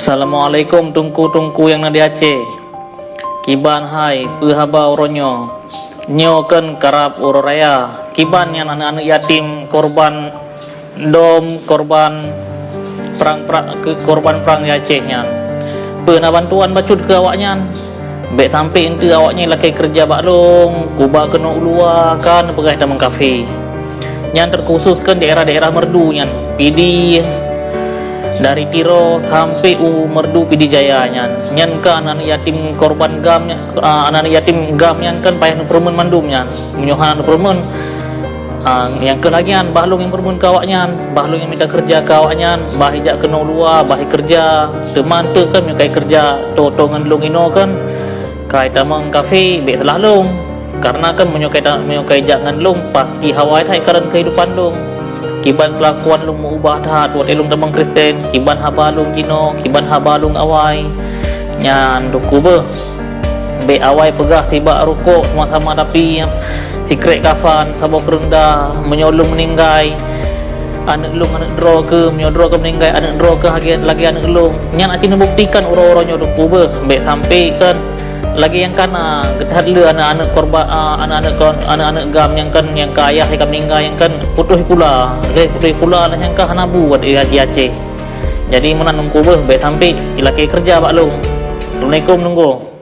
Assalamualaikum tungku-tungku yang nadi Aceh. Kiban hai pehaba uronyo. Nyo kan karap uroraya. Kiban yang anak-anak yatim korban korban perang di Aceh nyan. Pena bantuan bacut ke awaknya. Bek sampai ente awaknya lakai kerja baklong, kuba kena ulua kan pegai tamang kafe. Nyan terkhususkan daerah-daerah merdu nyan. Pidi dari Tiro sampai Merdu Pidi Jaya nyan kan anak yatim korban gam anak yatim gam nyan kan payah nu permen mandum nyan menyohan nu permen yang ke lagi nyan bahlung yang permen kawak nyan bahlung yang minta kerja kawak nyan bah hijak kena luar bah kerja teman tu kan kai kerja totongan long ino kan kai tamang kafe be telah long karena kan menyokai jangan long pasti hawai thai karan kehidupan long kiban kelakuan lung mengubah dah buat elung damang Kristen kiban habalung Cino kiban habalung awai nyan duku be awai pegah tiba rukuk sama-sama tapi secret kafan sabok rendah menyolong meninggai anak lung anak dro ke menyodro ke meninggai anak dro ke lagi anak lung nyan aci membuktikan uro-uronyo duku be sampai kan lagi yang kana getah le anak-anak korban anak-anak gam yang kan yang ka ayah yang meninggal yang kan putuh pula lah yang ka hanabu buat di Aceh. Jadi menanungku be sampai ilaki kerja baklung. Assalamualaikum nunggu.